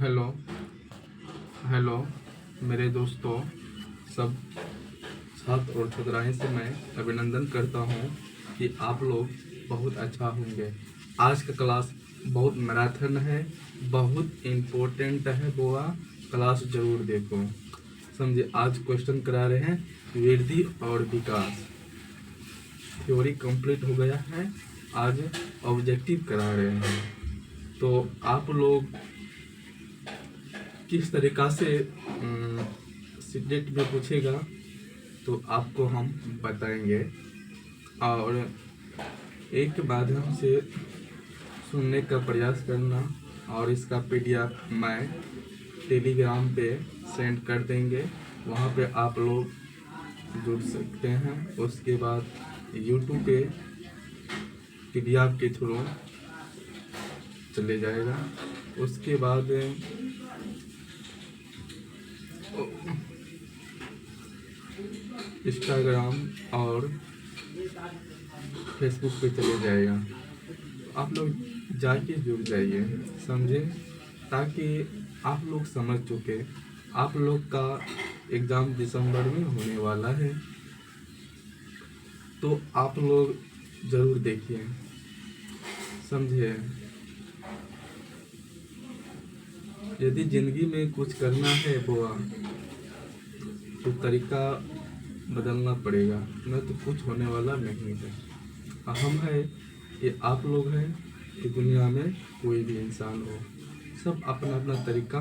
Hello hello मेरे दोस्तों, सब छात्र और छात्राएं से मैं अभिनंदन करता हूं कि आप लोग बहुत अच्छा होंगे। आज का क्लास बहुत मैराथन है, बहुत इम्पोर्टेंट है बुआ। क्लास जरूर देखो। समझे, आज क्वेश्चन करा रहे हैं वृद्धि और विकास। थ्योरी कंप्लीट हो गया है, आज ऑब्जेक्टिव करा रहे हैं। तो आप लोग किस तरीक़ा से सब्जेक्ट में पूछेगा तो आपको हम बताएंगे, और एक के माध्यम से सुनने का प्रयास करना, और इसका पीडीएफ मैं टेलीग्राम पे सेंड कर देंगे, वहाँ पे आप लोग जुड़ सकते हैं। उसके बाद यूट्यूब पे पीडीएफ के थ्रू चले जाएगा। उसके बाद इंस्टाग्राम और फेसबुक पे चले जाएगा। आप लोग जाके जुड़ जाइए, समझे, ताकि आप लोग समझ चुके। आप लोग का एग्ज़ाम दिसंबर में होने वाला है, तो आप लोग ज़रूर देखिए, समझे। यदि ज़िंदगी में कुछ करना है बुआ, तो तरीका बदलना पड़ेगा, नहीं तो कुछ होने वाला नहीं है। अहम है कि आप लोग हैं कि दुनिया में कोई भी इंसान हो, सब अपना अपना तरीका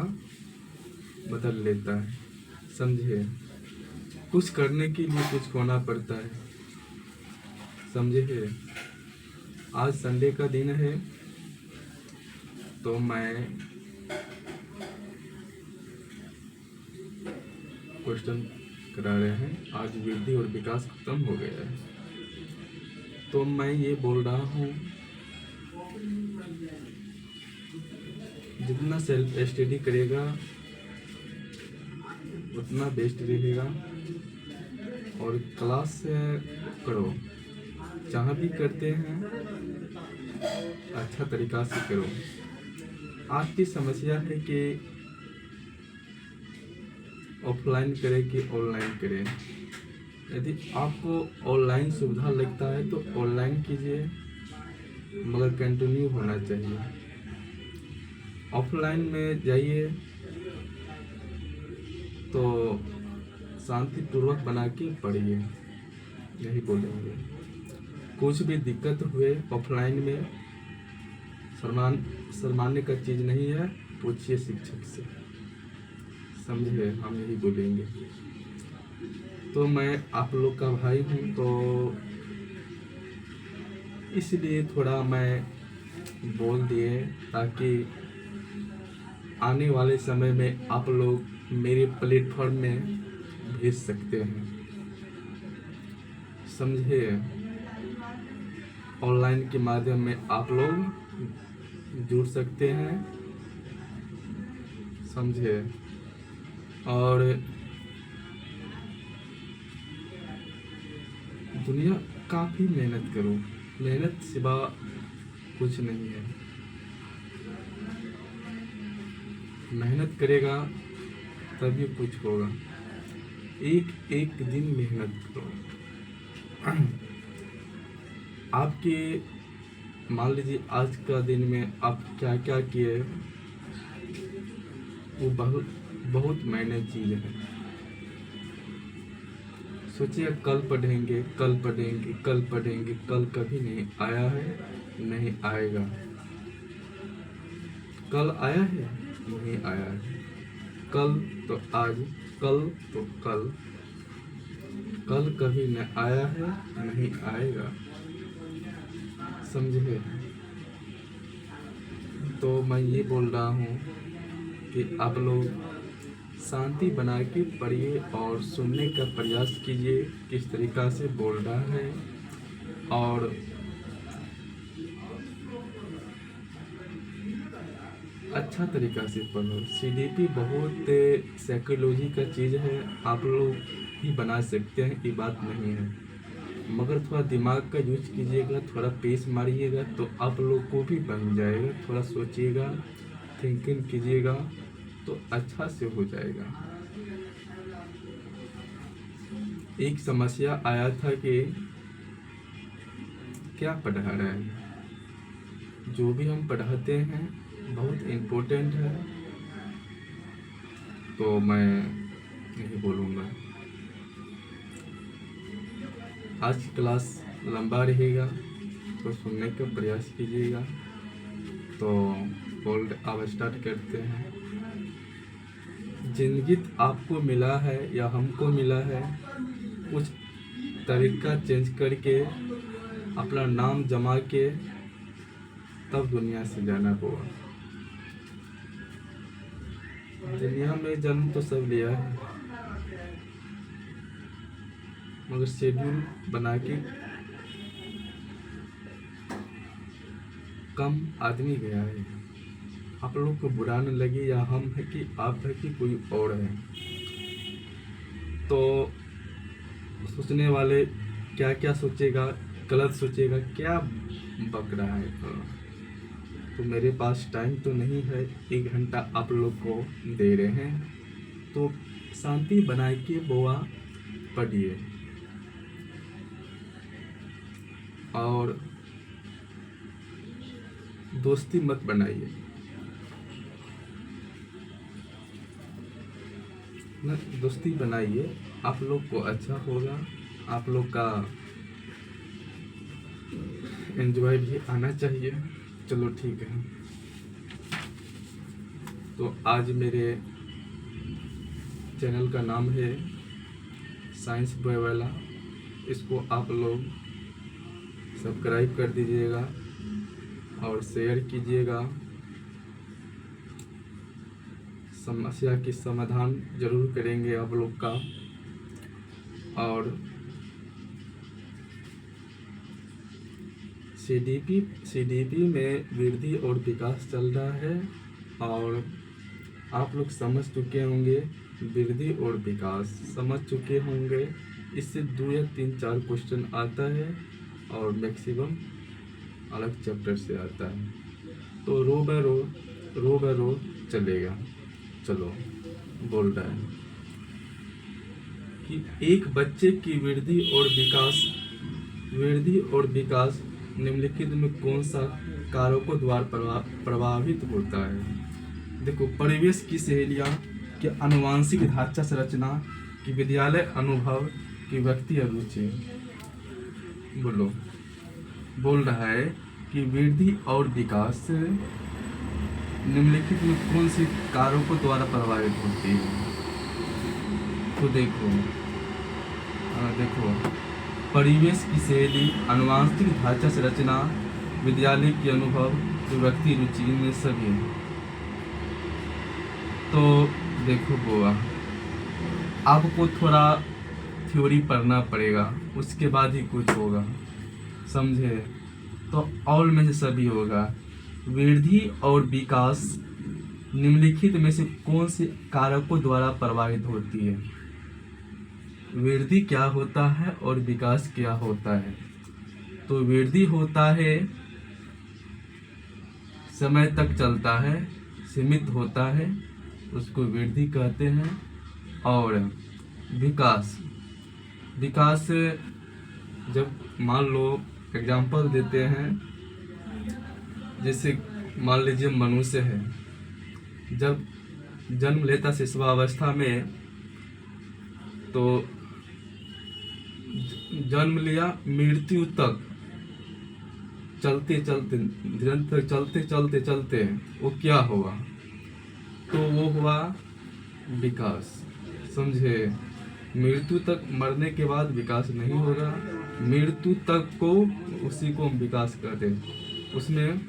बदल लेता है, समझे। कुछ करने के लिए कुछ खोना पड़ता है, समझे। आज संडे का दिन है, तो मैं क्वेश्चन करा रहे हैं। आज वृद्धि और विकास खत्म हो गया है, तो मैं ये बोल रहा हूँ, जितना सेल्फ स्टडी करेगा उतना बेस्ट रहेगा। और क्लास करो, जहाँ भी करते हैं अच्छा तरीका से करो। आज की समस्या है कि ऑफलाइन करें कि ऑनलाइन करें। यदि आपको ऑनलाइन सुविधा लगता है तो ऑनलाइन कीजिए, मगर कंटिन्यू होना चाहिए। ऑफलाइन में जाइए तो शांतिपूर्वक बना के पढ़िए, यही बोलेंगे। कुछ भी दिक्कत हुए ऑफलाइन में, शर्माने का चीज़ नहीं है, पूछिए शिक्षक से, समझे, हम यही बोलेंगे। तो मैं आप लोग का भाई हूँ, तो इसलिए थोड़ा मैं बोल दिए, ताकि आने वाले समय में आप लोग मेरे प्लेटफॉर्म में भेज सकते हैं, समझे। ऑनलाइन के माध्यम में आप लोग जुड़ सकते हैं, समझे। और दुनिया काफ़ी मेहनत करो, मेहनत सिवा कुछ नहीं है। मेहनत करेगा तभी कुछ होगा। एक एक दिन मेहनत करो। आपके मान लीजिए आज का दिन में आप क्या क्या किए, वो बहुत बहुत मायने चीज़ है। सोचिए, कल पढ़ेंगे, कल पढ़ेंगे, कल पढ़ेंगे, कल कभी नहीं आया है, नहीं आएगा। कल आया है, नहीं आया है। कल तो आज, कल तो कल, कल कभी न आया है, नहीं आएगा, समझे। तो मैं ये बोल रहा हूँ कि आप लोग शांति बना के पढ़िए और सुनने का प्रयास कीजिए किस तरीक़ा से बोल रहा है। और अच्छा तरीक़ा से पढ़ो। सीडीपी बहुत साइकोलॉजी का चीज़ है, आप लोग ही बना सकते हैं, ये बात नहीं है। मगर थोड़ा दिमाग का यूज कीजिएगा, थोड़ा पेस मारिएगा, तो आप लोग को भी बन जाएगा। थोड़ा सोचिएगा, थिंकिंग कीजिएगा, तो अच्छा से हो जाएगा। एक समस्या आया था कि क्या पढ़ा रहे हैं, जो भी हम पढ़ाते हैं बहुत इम्पोर्टेंट है, तो मैं यही बोलूँगा। आज की क्लास लंबा रहेगा तो सुनने का प्रयास कीजिएगा। तो बोल्ड अब स्टार्ट करते हैं। जिंदगी आपको मिला है या हमको मिला है, कुछ तरीका चेंज करके अपना नाम जमा के तब दुनिया से जाना होगा। दुनिया में जन्म तो सब लिया है, मगर शेड्यूल बना के कम आदमी गया है। आप लोग को बुरा न लगे, या हम है कि आप है कि कोई और है, तो सोचने वाले क्या क्या सोचेगा, गलत सोचेगा, क्या बक रहा है। तो मेरे पास टाइम तो नहीं है, 1 घंटा आप लोग को दे रहे हैं, तो शांति बनाए के बोआ पढ़िए और दोस्ती मत बनाइए ना, दोस्ती बनाइए, आप लोग को अच्छा होगा, आप लोग का एंजॉय भी आना चाहिए। चलो ठीक है। तो आज मेरे चैनल का नाम है साइंस बॉय वाला, इसको आप लोग सब्सक्राइब कर दीजिएगा और शेयर कीजिएगा। समस्या की समाधान जरूर करेंगे आप लोग का। और सीडीपी में वृद्धि और विकास चल रहा है, और आप लोग समझ चुके होंगे, वृद्धि और विकास समझ चुके होंगे। इससे 2 या 3 4 क्वेश्चन आता है और मैक्सिमम अलग चैप्टर से आता है, तो रो बाय रो चलेगा। चलो बोल रहा है कि एक बच्चे की वृद्धि और विकास निम्नलिखित में कौन सा कारकों द्वारा प्रभावित होता है। देखो, परिवेश की सहेलियाँ, कि आनुवांशिक ढांचा संरचना, कि विद्यालय अनुभव, कि व्यक्ति रुचि। बोल रहा है कि वृद्धि और विकास निम्नलिखित में कौन सी कारकों द्वारा प्रभावित होती है। तो देखो, परिवेश की शैली, आनुवांशिक ढांचा संरचना, विद्यालय के अनुभव, व्यक्ति रुचि, इनमें सभी। तो देखो बुआ, आपको थोड़ा थ्योरी पढ़ना पड़ेगा, उसके बाद ही कुछ होगा, समझे। तो ऑल में से सभी होगा। वृद्धि और विकास निम्नलिखित में से कौन से कारकों द्वारा प्रभावित होती है। वृद्धि क्या होता है और विकास क्या होता है। तो वृद्धि होता है, समय तक चलता है, सीमित होता है, उसको वृद्धि कहते हैं। और विकास जब मान लो एग्जाम्पल देते हैं, जैसे मान लीजिए मनुष्य है, जब जन्म लेता शिशुआवस्था में, तो जन्म लिया, मृत्यु तक चलते निरंतर चलते वो क्या हुआ, तो वो हुआ विकास, समझे। मृत्यु तक, मरने के बाद विकास नहीं होगा, मृत्यु तक को उसी को हम विकास कहते हैं। उसमें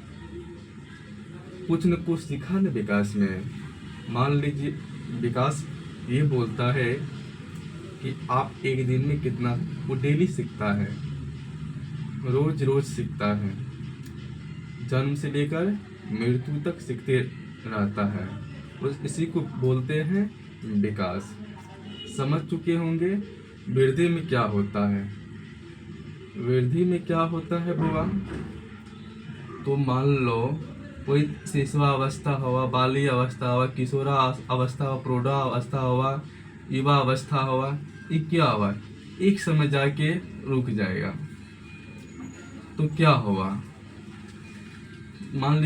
कुछ न कुछ सीखा न विकास में। मान लीजिए विकास ये बोलता है कि आप एक दिन में कितना, वो डेली सीखता है, रोज सीखता है, जन्म से लेकर मृत्यु तक सीखते रहता है। इसी को बोलते हैं विकास। समझ चुके होंगे वृद्धि में क्या होता है। वृद्धि में क्या होता है बुआ, तो मान लो कोई शिशुवावस्था हुआ, बाली अवस्था हुआ, किशोरा अवस्था हुआ, प्रौढ़ा अवस्था हुआ, युवा अवस्था हुआ, ये क्या हुआ, एक समय जाके रुक जाएगा। तो क्या हुआ, मान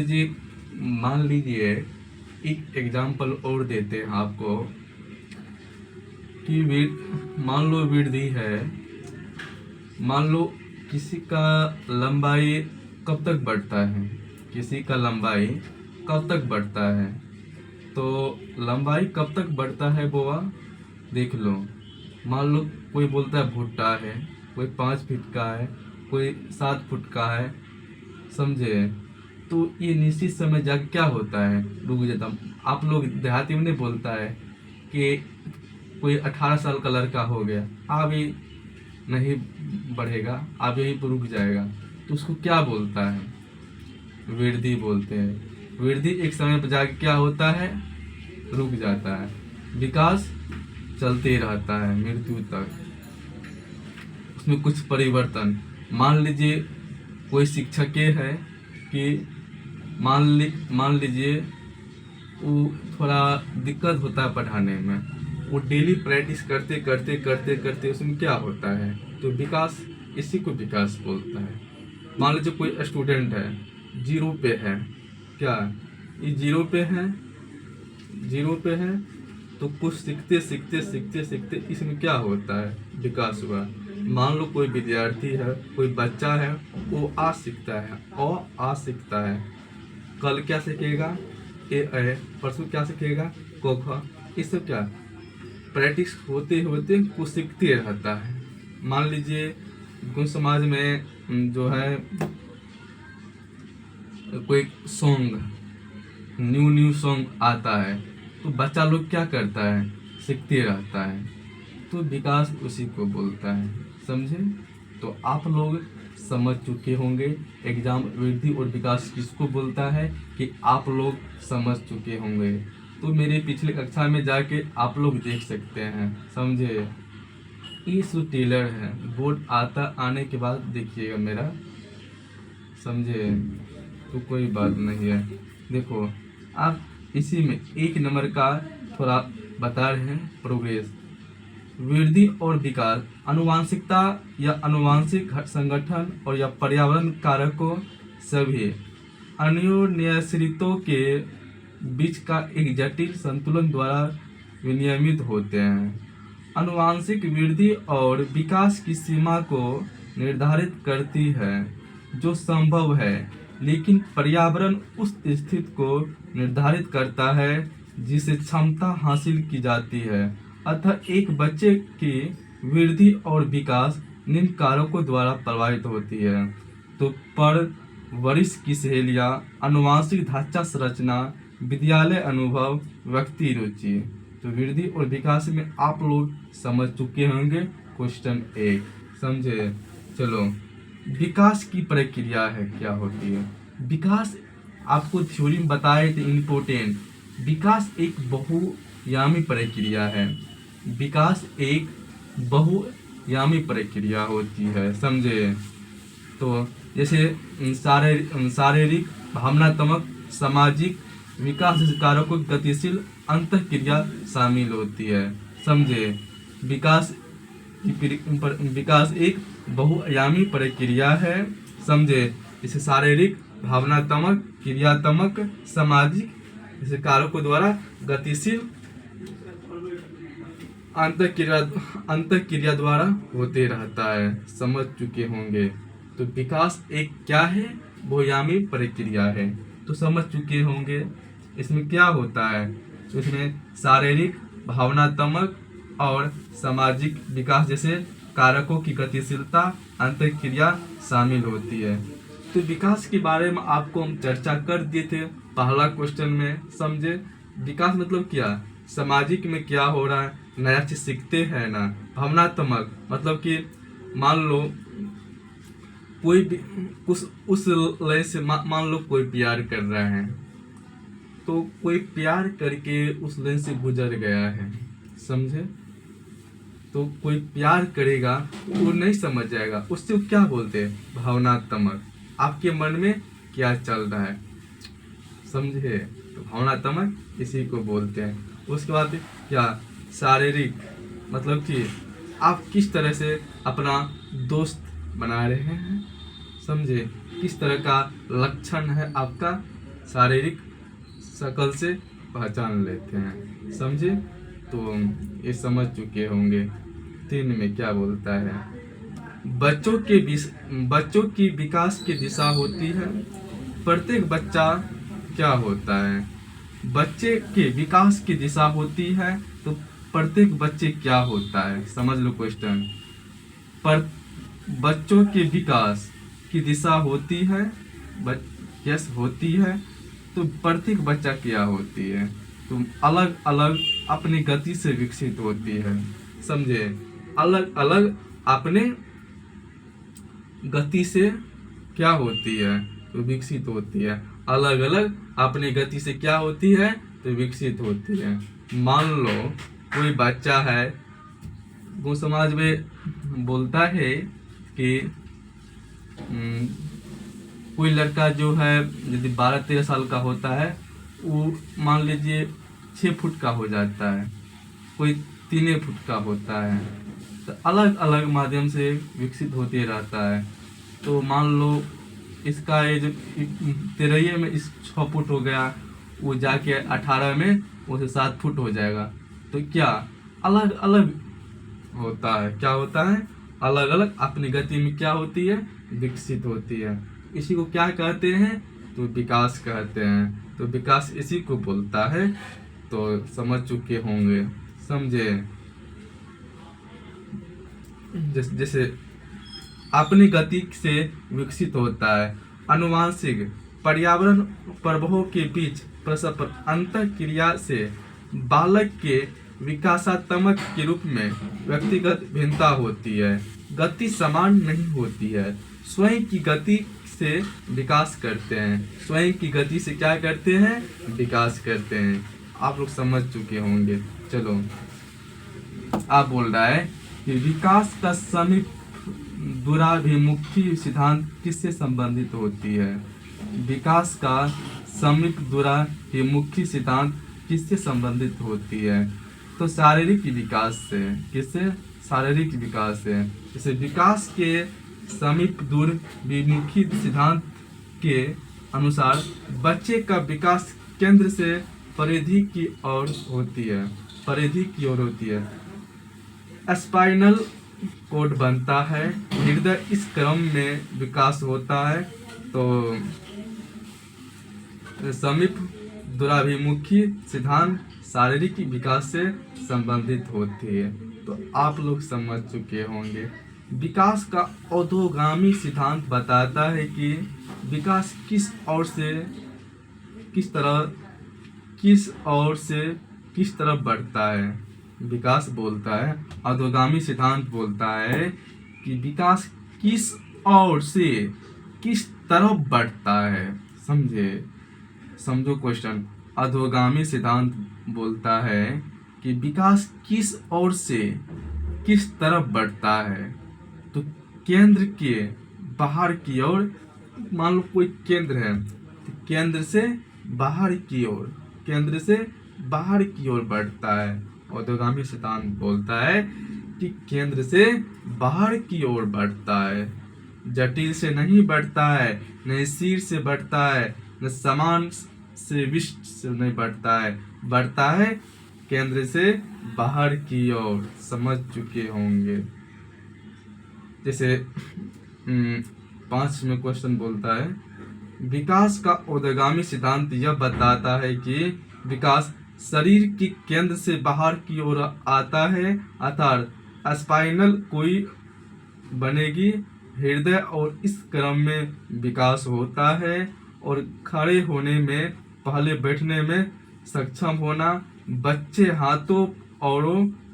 लीजिए एक एग्जाम्पल और देते हैं आपको कि मान लो वृद्धि है, मान लो किसी का लंबाई कब तक बढ़ता है, किसी का लंबाई कब तक बढ़ता है। तो लंबाई कब तक बढ़ता है बुआ, देख लो। मान लो कोई बोलता है भुट्टा है, कोई 5 फीट का है, कोई 7 फुट का है, समझे। तो ये निश्चित समय जाके क्या होता है, रुक जाता। आप लोग देहाती में नहीं बोलता है कि कोई 18 साल का लड़का हो गया, अभी नहीं बढ़ेगा, अब यहीं पर रुक जाएगा, तो उसको क्या बोलता है, वृद्धि बोलते हैं। वृद्धि एक समय पर जाके क्या होता है, रुक जाता है। विकास चलते रहता है मृत्यु तक, उसमें कुछ परिवर्तन। मान लीजिए कोई शिक्षक है कि मान लीजिए वो थोड़ा दिक्कत होता है पढ़ाने में, वो डेली प्रैक्टिस करते करते करते करते उसमें क्या होता है, तो विकास, इसी को विकास बोलता है। मान लीजिए कोई स्टूडेंट है, 0 पे है, क्या ये 0 पे है, 0 पे है, तो कुछ सीखते सीखते सीखते सीखते इसमें क्या होता है, विकास हुआ। मान लो कोई विद्यार्थी है, कोई बच्चा है, वो आ सीखता है, आ सीखता है, कल क्या सीखेगा, ए, परसों क्या सीखेगा, क ख, ये सब क्या प्रैक्टिस होते होते कुछ सीखते रहता है। मान लीजिए कुछ समाज में जो है कोई सॉन्ग, न्यू सॉन्ग आता है, तो बच्चा लोग क्या करता है, सीखते रहता है। तो विकास उसी को बोलता है, समझे। तो आप लोग समझ चुके होंगे एग्जाम वृद्धि और विकास किसको बोलता है, कि आप लोग समझ चुके होंगे। तो मेरे पिछले कक्षा में जाके आप लोग देख सकते हैं, समझे। ईसु टेलर है, बोर्ड आने के बाद देखिएगा मेरा, समझे। तो कोई बात नहीं है। देखो आप इसी में 1 नंबर का थोड़ा बता रहे हैं प्रोग्रेस। वृद्धि और विकास आनुवांशिकता या आनुवांशिक संगठन और या पर्यावरण कारकों सभी अन्योन्याश्रितों के बीच का एक जटिल संतुलन द्वारा विनियमित होते हैं। आनुवांशिक वृद्धि और विकास की सीमा को निर्धारित करती है जो संभव है, लेकिन पर्यावरण उस स्थिति को निर्धारित करता है जिसे क्षमता हासिल की जाती है। अतः एक बच्चे की वृद्धि और विकास निम्न कारकों द्वारा प्रभावित होती है। तो परवरिश की सहेलियाँ, आनुवांशिक ढांचा संरचना, विद्यालय अनुभव, व्यक्ति रुचि। तो वृद्धि और विकास में आप लोग समझ चुके होंगे। क्वेश्चन 1 समझे। चलो विकास की प्रक्रिया है, क्या होती है विकास, आपको थ्योरी में बताए थे इम्पोर्टेंट। विकास एक बहुयामी प्रक्रिया है, विकास एक बहुयामी प्रक्रिया होती है, समझे। तो जैसे शारीरिक, भावनात्मक, सामाजिक विकास जैसे कारकों की गतिशील अंतःक्रिया शामिल होती है, समझे। विकास एक बहुआयामी प्रक्रिया है, समझे। इसे शारीरिक, भावनात्मक, क्रियात्मक, सामाजिक जैसे कारकों द्वारा गतिशील अंतःक्रिया द्वारा होते रहता है, समझ चुके होंगे। तो विकास एक क्या है, बहुआयामी प्रक्रिया है, तो समझ चुके होंगे। इसमें क्या होता है, तो इसमें शारीरिक, भावनात्मक और सामाजिक विकास जैसे कारकों की गतिशीलता अंतःक्रिया शामिल होती है। तो विकास के बारे में आपको हम चर्चा कर दिए थे पहला क्वेश्चन में, समझे। विकास मतलब क्या, सामाजिक में क्या हो रहा है, नया चीज सीखते हैं ना। भावनात्मक मतलब कि मान लो कोई भी उस लय से मान लो कोई प्यार कर रहा है, तो कोई प्यार करके उस लाइन से गुजर गया है, समझे। तो कोई प्यार करेगा वो नहीं समझ जाएगा, उससे क्या बोलते हैं, भावनात्मक। आपके मन में क्या चल रहा है, समझे। तो भावनात्मक इसी को बोलते हैं। उसके बाद क्या, शारीरिक, मतलब कि आप किस तरह से अपना दोस्त बना रहे हैं, समझे। किस तरह का लक्षण है आपका, शारीरिक शक्ल से पहचान लेते हैं, समझे। तो ये समझ चुके होंगे। 3 में क्या बोलता है, बच्चों की विकास की दिशा होती है। प्रत्येक बच्चा क्या होता है, बच्चे के विकास की दिशा होती है। तो प्रत्येक बच्चे क्या होता है, समझ लो क्वेश्चन। पर बच्चों के विकास की दिशा होती है, यस होती है। तो प्रत्येक बच्चा क्या होती है, तो अलग अलग अपनी गति से विकसित होती है, समझे। अलग अलग अपने गति से क्या होती है, तो विकसित होती है। अलग अलग अपनी गति से क्या होती है, तो विकसित होती है। मान लो कोई बच्चा है, वो समाज में बोलता है कि कोई लड़का जो है यदि 12-13 साल का होता है, वो मान लीजिए 6 फुट का हो जाता है, कोई 3 फुट का होता है। तो अलग अलग माध्यम से विकसित होते रहता है। तो मान लो इसका एज 13 में इस 6 फुट हो गया, वो जाके 18 में उसे 7 फुट हो जाएगा। तो क्या अलग अलग होता है, क्या होता है, अलग अलग अपनी गति में क्या होती है, विकसित होती है। इसी को क्या कहते हैं, तो विकास कहते हैं। तो विकास इसी को बोलता है। तो समझ चुके होंगे, समझे। जैसे अपनी गति से विकसित होता है। अनुवांशिक पर्यावरण प्रभावों के बीच परस्पर अंतर क्रिया से बालक के विकासात्मक के रूप में व्यक्तिगत भिन्नता होती है। गति समान नहीं होती है। स्वयं की गति से विकास करते हैं, स्वयं की गति से क्या करते हैं, विकास करते हैं। आप लोग समझ चुके होंगे। चलो, आप बोल रहा है कि विकास का समीप दूराभिमुखी सिद्धांत किससे संबंधित होती है। विकास का समीप दूराभिमुखी सिद्धांत किससे संबंधित होती है, तो शारीरिक विकास से। किससे, शारीरिक विकास से। जैसे विकास के समीप दूरभिमुखी सिद्धांत के अनुसार बच्चे का विकास केंद्र से परिधि की ओर होती है, परिधि की ओर होती है। स्पाइनल कोड बनता है, हृदय इस क्रम में विकास होता है। तो समीप दूराभिमुखी सिद्धांत शारीरिक विकास से संबंधित होती है। तो आप लोग समझ चुके होंगे। विकास का अधोगामी सिद्धांत बताता है कि विकास किस ओर से किस तरफ बढ़ता है। विकास बोलता है, अधोगामी सिद्धांत बोलता है कि विकास किस ओर से किस तरफ बढ़ता है, समझे। समझो क्वेश्चन। अधोगामी सिद्धांत बोलता है कि विकास किस ओर से किस तरफ बढ़ता है। तो केंद्र के बाहर की ओर, मान लो कोई केंद्र है, तो केंद्र से बाहर की ओर, केंद्र से बाहर की ओर बढ़ता है। अधोगामी सिद्धांत बोलता है कि केंद्र से बाहर की ओर बढ़ता है। जटिल से नहीं बढ़ता है, न शीर से बढ़ता है, न समान से विष्ट से नहीं बढ़ता है, बढ़ता है केंद्र से बाहर की ओर। समझ चुके होंगे। जैसे 5 में क्वेश्चन बोलता है, विकास का उर्ध्वगामी सिद्धांत यह बताता है कि विकास शरीर के केंद्र से बाहर की ओर आता है, अर्थात स्पाइनल कोई बनेगी, हृदय और इस क्रम में विकास होता है। और खड़े होने में पहले बैठने में सक्षम होना, बच्चे हाथों और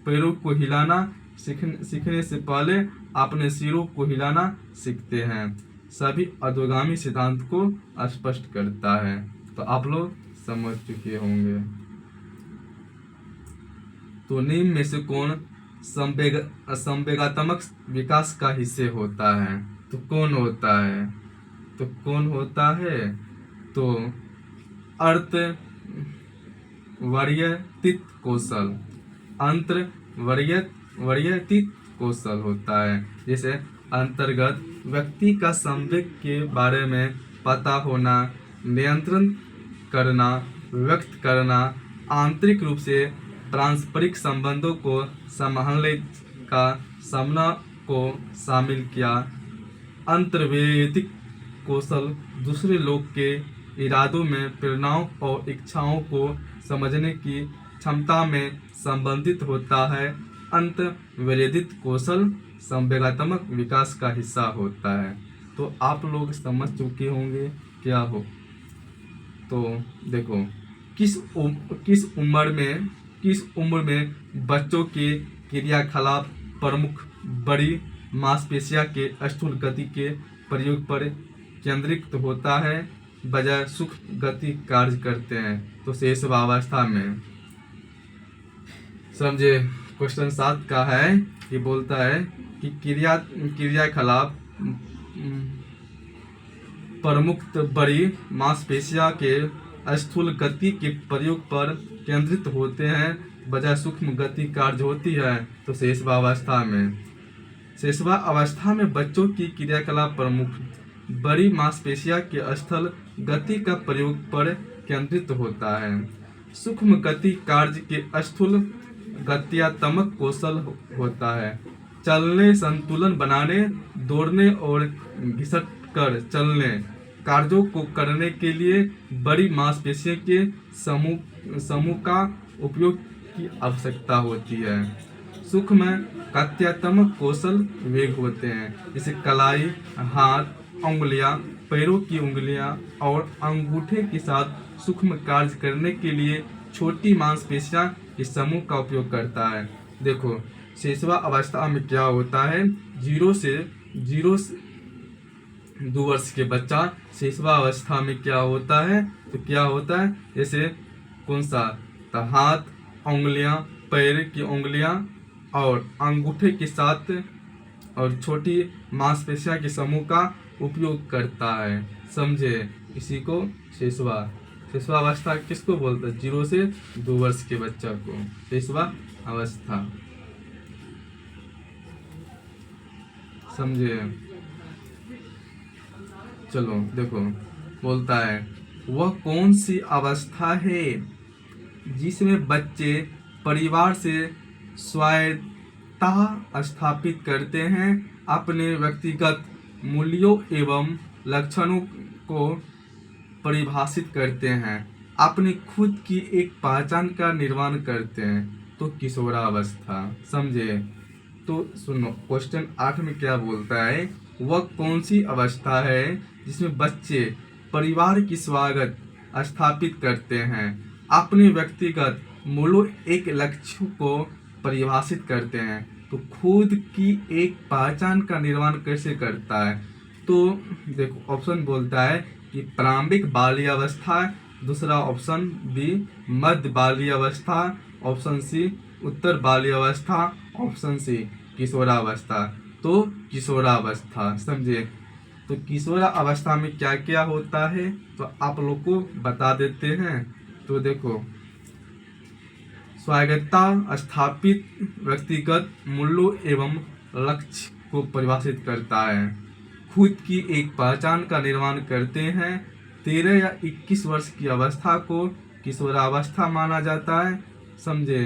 पैरों को हिलाना सीखने से पहले अपने सिरों को हिलाना सीखते हैं। सभी अधोगामी सिद्धांत को स्पष्ट करता है। तो आप लोग समझ चुके होंगे। तो निम्न में से कौन संवेगात्मक विकास का हिस्से होता है, तो कौन होता है, तो कौन होता है, तो अर्थ वरीयतित कौशल, अंतर वरीयतित कौशल होता है। जैसे अंतर्गत व्यक्ति का संवेग के बारे में पता होना, नियंत्रण करना, व्यक्त करना, आंतरिक रूप से पारस्परिक संबंधों को संभालने का समझना को शामिल किया। अंतर्वैयक्तिक कौशल दूसरे लोग के इरादों में प्रेरणाओं और इच्छाओं को समझने की क्षमता में संबंधित होता है। अंतर्वैयक्तिक कौशल संवेगात्मक विकास का हिस्सा होता है। तो आप लोग समझ चुके होंगे क्या हो। तो देखो किस उम्र में बच्चों के क्रियाकलाप प्रमुख बड़ी मांसपेशियों के स्थूल गति के प्रयोग पर केंद्रित होता है, बजाय सूक्ष्म गति कार्य करते हैं। तो शैशवावस्था में समझे। क्वेश्चन 7 का है कि बोलता है कि क्रियाकलाप प्रमुख बड़ी मांसपेशियों के स्थूल गति के प्रयोग पर केंद्रित होते हैं, बजाय सूक्ष्म गति कार्य होती है। तो शैशवावस्था में बच्चों की क्रियाकलाप प्रमुख बड़ी मांसपेशियों के स्थूल गति का प्रयोग पर केंद्रित होता है। सूक्ष्म गति कार्य के स्थूल गत्यात्मक कौशल होता है। चलने, संतुलन बनाने, दौड़ने और घिसट कर चलने कार्यों को करने के लिए बड़ी मांसपेशियों के समूह का उपयोग की आवश्यकता होती है। सूक्ष्म गत्यात्मक कौशल वेग होते हैं, जैसे कलाई, हाथ, उंगलियां, पैरों की उंगलियां और अंगूठे के साथ सूक्ष्म कार्य करने के लिए छोटी मांसपेशियों के समूह का उपयोग करता है। देखो शैशवावस्था में क्या होता है, 0 से 2 वर्ष के बच्चा शैशवावस्था में क्या होता है, तो क्या होता है जैसे कौन सा, तो हाथ, उंगलियां, पैर की उंगलियां और अंगूठे के साथ और छोटी मांसपेशियों के समूह का उपयोग करता है। समझे। इसी को शैशवावस्था किसको बोलते हैं, 0 से 2 वर्ष के बच्चा को शैशवावस्था। समझे। चलो देखो बोलता है वह कौन सी अवस्था है जिसमें बच्चे परिवार से स्वायत्तता स्थापित करते हैं, अपने व्यक्तिगत मूल्यों एवं लक्षणों को परिभाषित करते हैं, अपनी खुद की एक पहचान का निर्माण करते हैं। तो किशोरावस्था। समझे। तो सुनो क्वेश्चन 8 में क्या बोलता है, वह कौन सी अवस्था है जिसमें बच्चे परिवार की स्वागत स्थापित करते हैं, अपने व्यक्तिगत मूल्यों एक लक्ष्य को परिभाषित करते हैं, तो खुद की एक पहचान का निर्माण कैसे करता है। तो देखो ऑप्शन बोलता है कि प्रारंभिक बाल्य अवस्था, दूसरा ऑप्शन बी मध्य बाल्य अवस्था, ऑप्शन सी उत्तर बाल्य अवस्था, ऑप्शन सी किशोरावस्था। तो किशोरावस्था। समझे। तो किशोरावस्था में क्या क्या होता है तो आप लोग को बता देते हैं। तो देखो स्वायत्तता स्थापित व्यक्तिगत मूल्यों एवं लक्ष्य को परिभाषित करता है, खुद की एक पहचान का निर्माण करते हैं। 13 या 21 वर्ष की अवस्था को किशोरावस्था माना जाता है। समझे।